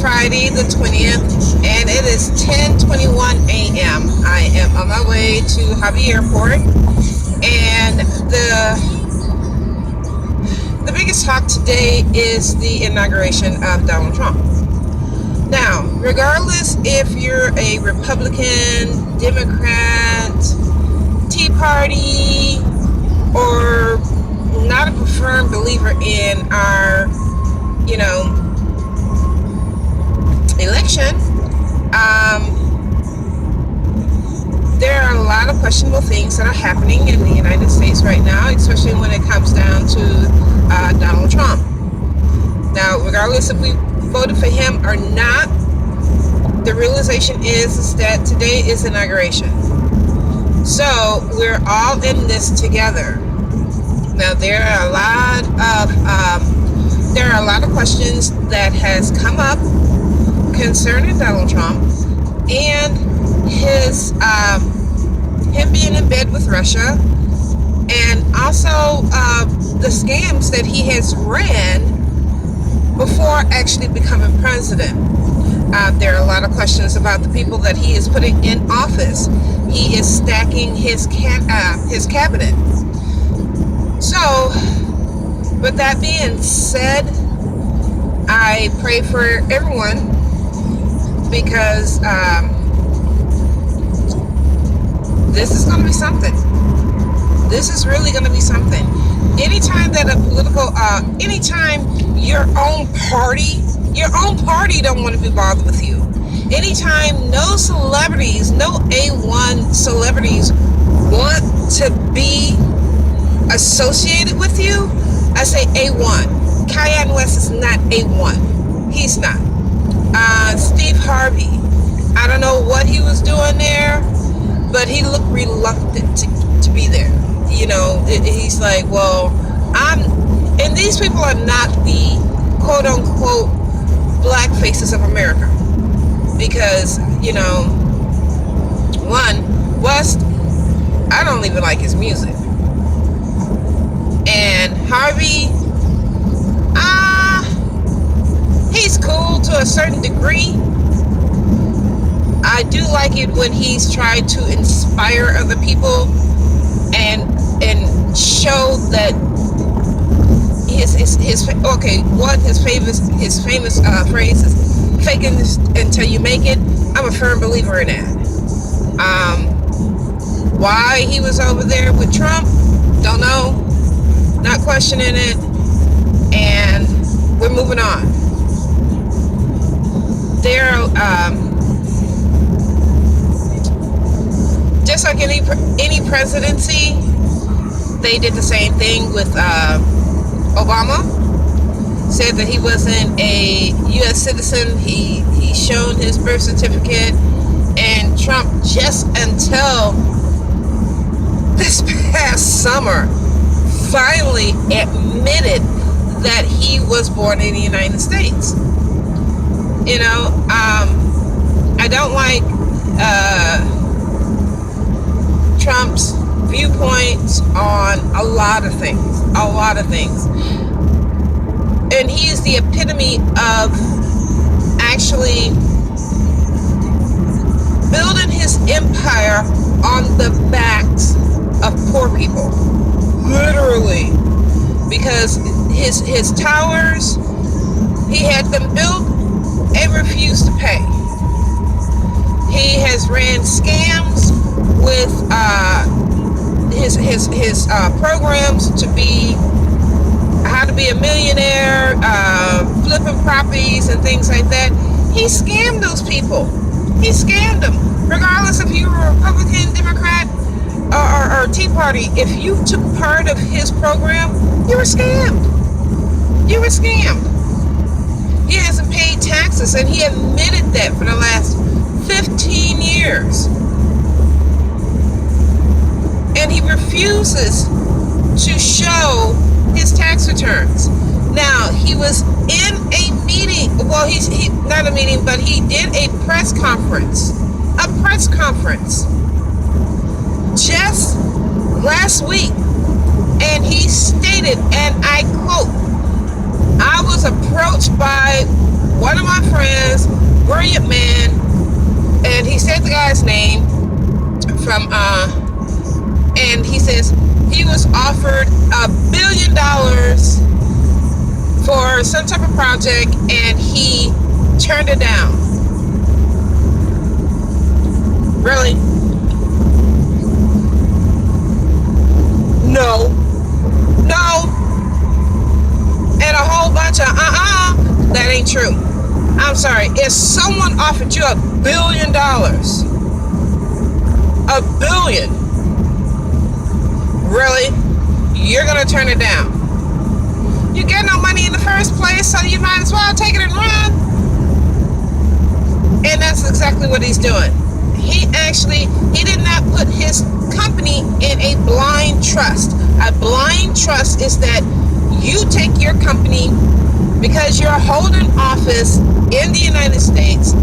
Friday the 20th, and it is 10:21 a.m. I am on my way to Hobby Airport, and the biggest talk today is the inauguration of Donald Trump. Now, regardless if you're a Republican, Democrat, Tea Party, or not a firm believer in our, election, there are a lot of questionable things that are happening in the United States right now, especially when it comes down to Donald Trump. Now, regardless if we voted for him or not, the realization is that today is inauguration. So we're all in this together. Now, there are a lot of questions that has come up concerning Donald Trump and his him being in bed with Russia, and also the scams that he has ran before actually becoming president. There are a lot of questions about the people that he is putting in office. He is stacking his cabinet. So, with that being said, I pray for everyone, because this is going to be something. This is really going to be something. Anytime that anytime your own party don't want to be bothered with you. Anytime no celebrities, no A1 celebrities want to be associated with you, I say A1. Kanye West is not A1. He's not. Steve Harvey, I don't know what he was doing there, but he looked reluctant to be there. He's like, well, and these people are not the quote unquote black faces of America, because West, I don't even like his music, and Harvey, he's cool to a certain degree. I do like it when he's tried to inspire other people and show that his famous phrase is "fake it until you make it." I'm a firm believer in that. Why he was over there with Trump, don't know, not questioning it, and we're moving on. There, just like any presidency, they did the same thing with Obama. Said that he wasn't a U.S. citizen. He shown his birth certificate, and Trump, just until this past summer, finally admitted that he was born in the United States. I don't like Trump's viewpoints on a lot of things. And he is the epitome of actually building his empire on the backs of poor people. Literally. Because his towers, he had them built and refused to pay. He has ran scams with his programs to be how to be a millionaire, flipping properties and things like that. He scammed those people. He scammed them. Regardless if you were a Republican, Democrat, or Tea Party, if you took part of his program, you were scammed. You were scammed. He hasn't paid taxes, and he admitted that for the last 15 years. And he refuses to show his tax returns. Now, he was in a meeting, well, he not a meeting, but he did a press conference just last week, and he stated, and I quote, "I was approached by one of my friends, brilliant man, and he said the guy's name from, and he says he was offered $1 billion for some type of project, and he turned it down. Really? No. No. And a whole bunch of that ain't true. I'm sorry. If someone offered you $1 billion, $1 billion, really? You're gonna turn it down? You get no money in the first place, so you might as well take it and run. And that's exactly what he's doing. He did not put his company in a blind trust. A blind trust is that you take your company, because you're holding office in the United States,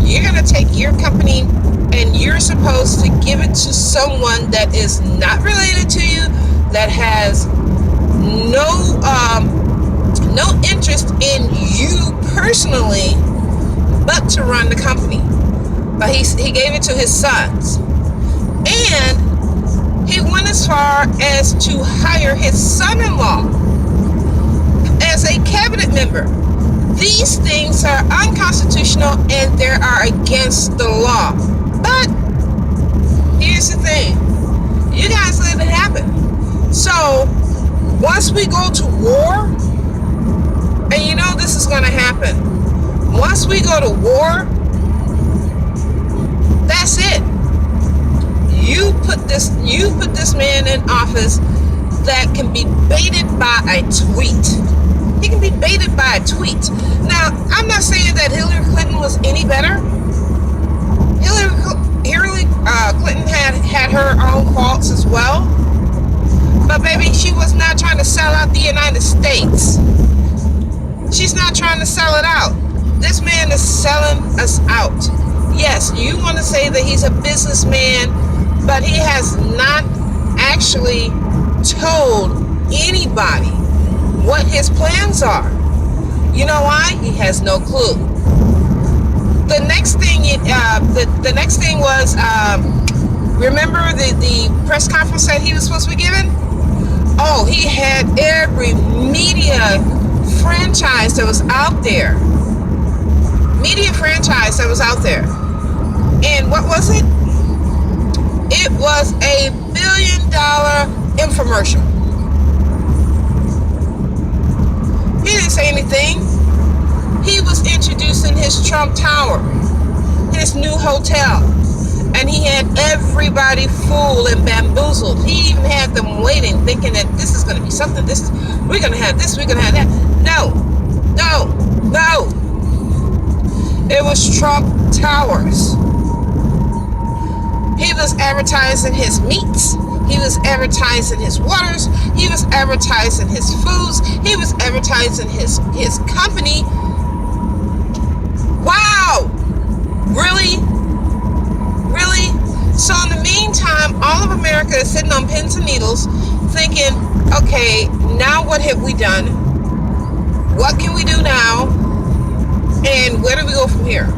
you're going to take your company and you're supposed to give it to someone that is not related to you, that has no interest in you personally, but to run the company. But he gave it to his sons. And he went as far as to hire his son-in-law as a cabinet member. These things are unconstitutional and they are against the law. But here's the thing. You guys let it happen. So once we go to war, and you know this is going to happen. Once we go to war, that's it. You put this man in office that can be baited by a tweet. He can be baited by a tweet. Now, I'm not saying that Hillary Clinton was any better. Hillary Clinton had her own faults as well. But baby, she was not trying to sell out the United States. She's not trying to sell it out. This man is selling us out. Yes, you want to say that he's a businessman, but he has not actually told anybody what his plans are. You know why? He has no clue. The next thing, the next thing was, remember the press conference that he was supposed to be giving? Oh, he had every media franchise that was out there. And what was it? It was a $1 billion infomercial. He didn't say anything. He was introducing his Trump Tower, his new hotel, and he had everybody fooled and bamboozled. He even had them waiting, thinking that this is going to be something. We're going to have this. We're going to have that. No. It was Trump Towers. He was advertising his meats. He was advertising his waters. He was advertising his foods. He was advertising his company. Wow! Really? So in the meantime, all of America is sitting on pins and needles thinking, okay, now what have we done? What can we do now? And where do we go from here?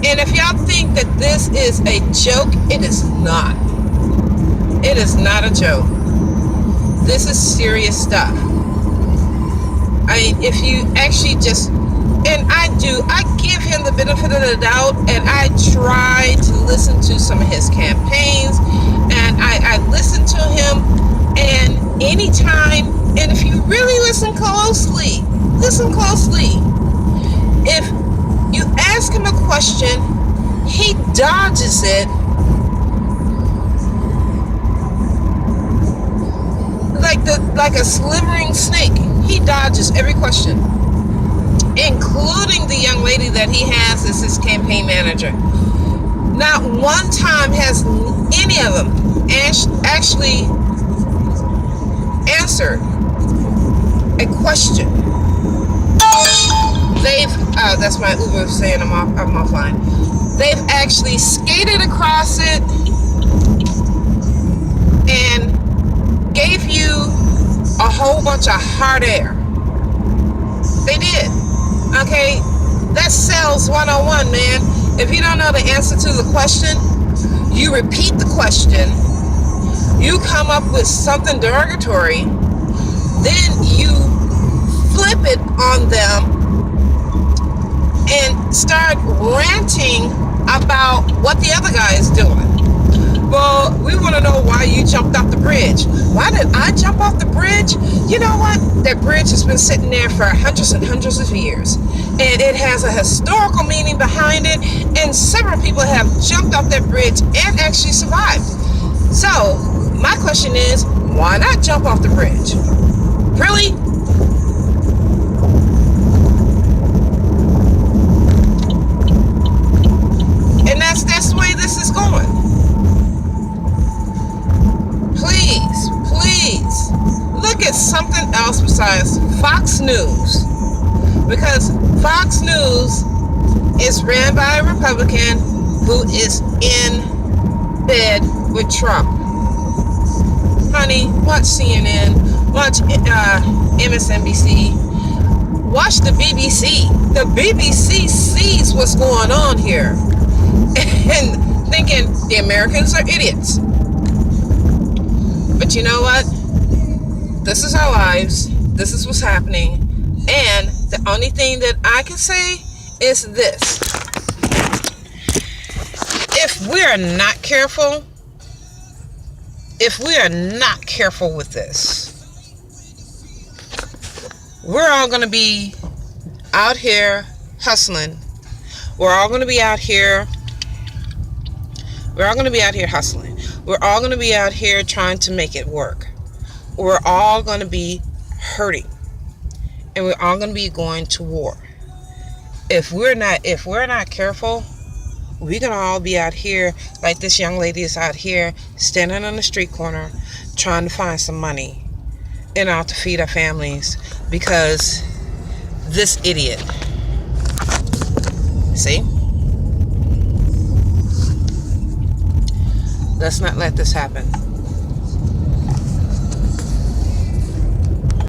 And if y'all think that this is a joke, it is not. It is not a joke. This is serious stuff. I mean, if you actually just, and I give him the benefit of the doubt, and I try to listen to some of his campaigns, and I listen to him, and anytime, and if you really listen closely, if you ask him a question, he dodges it like a slithering snake. He dodges every question, including the young lady that he has as his campaign manager. Not one time has any of them actually answered a question. That's my Uber saying I'm offline. They've actually skated across it and gave you a whole bunch of hot air. They did. Okay, that's sales 101, man. If you don't know the answer to the question, you repeat the question, you come up with something derogatory, then you flip it on them and start ranting about what the other guy is doing. Well, we want to know why you jumped off the bridge. Why did I jump off the bridge? You know what? That bridge has been sitting there for hundreds and hundreds of years. And it has a historical meaning behind it. And several people have jumped off that bridge and actually survived. So, my question is, why not jump off the bridge? Really? And that's the way this is going. Please, look at something else besides Fox News. Because Fox News is ran by a Republican who is in bed with Trump. Honey, watch CNN, watch MSNBC, watch the BBC. The BBC sees what's going on here and thinking the Americans are idiots. But you know what? This is our lives. This is what's happening. And the only thing that I can say is this. If we are not careful, with this, we're all going to be out here hustling. We're all going to be out here hustling. We're all going to be out here trying to make it work. We're all going to be hurting. And we're all going to be going to war. If we're not careful, we're going to all be out here like this young lady is out here standing on the street corner trying to find some money to feed our families because this idiot. See? Let's not let this happen.